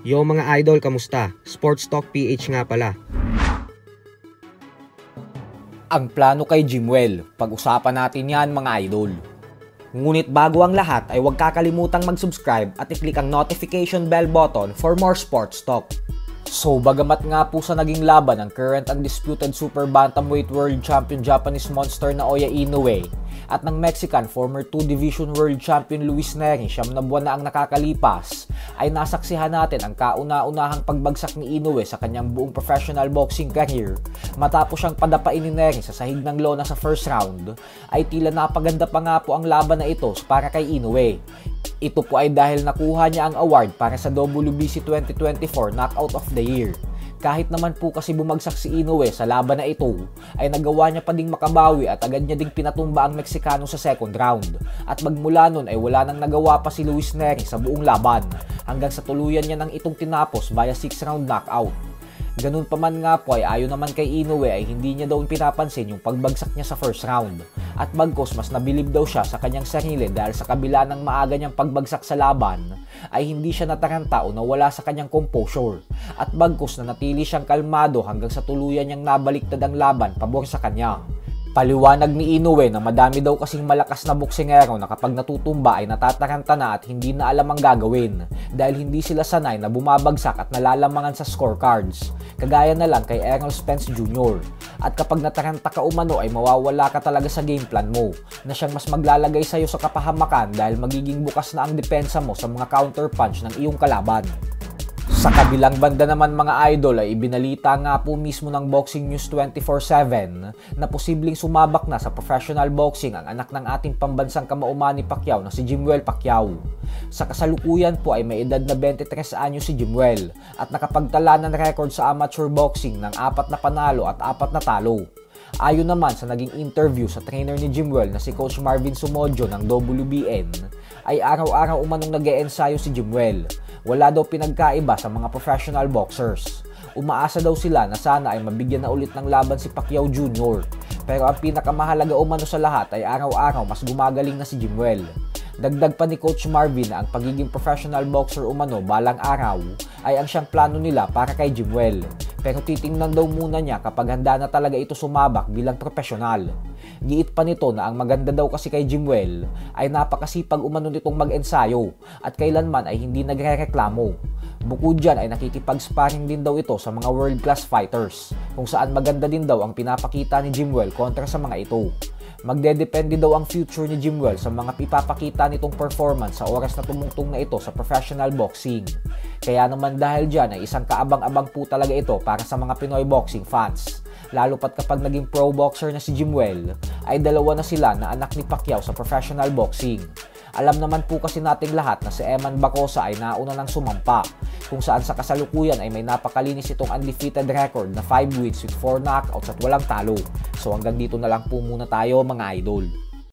Yo mga idol, kamusta? Sports Talk PH nga pala. Ang plano kay Jimwell, pag-usapan natin yan mga idol. Ngunit bago ang lahat ay huwag kakalimutang mag-subscribe at i-click ang notification bell button for more sports talk. So bagamat nga po sa naging laban ng current undisputed super bantamweight world champion Japanese monster na Naoya Inoue at ng Mexican former 2 division world champion Luis Nery 9 na buwan na ang nakakalipas, ay nasaksihan natin ang kauna-unahang pagbagsak ni Inoue sa kanyang buong professional boxing career. Matapos siyang padapain ni Nery sa sahig ng lona sa first round, ay tila napaganda pa nga po ang laban na ito para kay Inoue. Ito po ay dahil nakuha niya ang award para sa WBC 2024 Knockout of the Year. Kahit naman po kasi bumagsak si Inoue sa laban na ito, ay nagawa niya pa ding makabawi at agad niya ding pinatumba ang Meksikano sa second round. At magmula nun ay wala nang nagawa pa si Luis Nery sa buong laban, hanggang sa tuluyan niya nang itong tinapos via 6-round knockout. Ganun pa man nga po ay ayon naman kay Inoue ay hindi niya daw pinapansin yung pagbagsak niya sa first round. At bagkos mas nabilib daw siya sa kanyang sarili dahil sa kabila ng maaga niyang pagbagsak sa laban, ay hindi siya nataranta o nawala sa kanyang composure. At bagkos na natili siyang kalmado hanggang sa tuluyan niyang nabaliktad ang laban pabor sa kanya. Paliwanag ni Inoue na madami daw kasing malakas na boksingero na kapag natutumba ay natataranta na at hindi na alam ang gagawin dahil hindi sila sanay na bumabagsak at nalalamangan sa scorecards, kagaya na lang kay Errol Spence Jr. At kapag nataranta ka umano ay mawawala ka talaga sa game plan mo na siyang mas maglalagay sa iyo sa kapahamakan dahil magiging bukas na ang depensa mo sa mga counter punch ng iyong kalaban. Sa kabilang banda naman mga idol ay ibinalita nga po mismo ng Boxing News 24/7 na posibleng sumabak na sa professional boxing ang anak ng ating pambansang kamauman ni Pacquiao na si Jimwell Pacquiao. Sa kasalukuyan po ay may edad na 23 anyo si Jimwell at nakapagtala ng record sa amateur boxing ng 4 na panalo at 4 na talo. Ayon naman sa naging interview sa trainer ni Jimwell na si Coach Marvin Sumodio ng WBN, ay araw-araw umanong nag-e-ensayo si Jimwell. Wala daw pinagkaiba sa mga professional boxers. Umaasa daw sila na sana ay mabigyan na ulit ng laban si Pacquiao Jr. Pero ang pinakamahalaga umano sa lahat ay araw-araw mas gumagaling na si Jimwell. Dagdag pa ni Coach Marvin na ang pagiging professional boxer umano balang araw ay ang siyang plano nila para kay Jimwell. Pero titingnan daw muna niya kapag handa na talaga ito sumabak bilang profesional. Giit pa nito na ang maganda daw kasi kay Jimwell ay napakasipag umano nitong mag-ensayo at kailanman ay hindi nagrereklamo. Bukod dyan ay nakikipag-sparring din daw ito sa mga world-class fighters kung saan maganda din daw ang pinapakita ni Jimwell kontra sa mga ito. Magdedepende daw ang future ni Jimwell sa mga ipapakita nitong performance sa oras na tumungtong na ito sa professional boxing. Kaya naman dahil dyan ay isang kaabang-abang po talaga ito para sa mga Pinoy boxing fans. Lalo pat kapag naging pro boxer na si Jimwell, ay dalawa na sila na anak ni Pacquiao sa professional boxing. Alam naman po kasi nating lahat na si Eman Bacosa ay nauna ng sumampa, kung saan sa kasalukuyan ay may napakalinis itong undefeated record na 5 wins with 4 knockouts at walang talo. So hanggang dito na lang po muna tayo mga idol.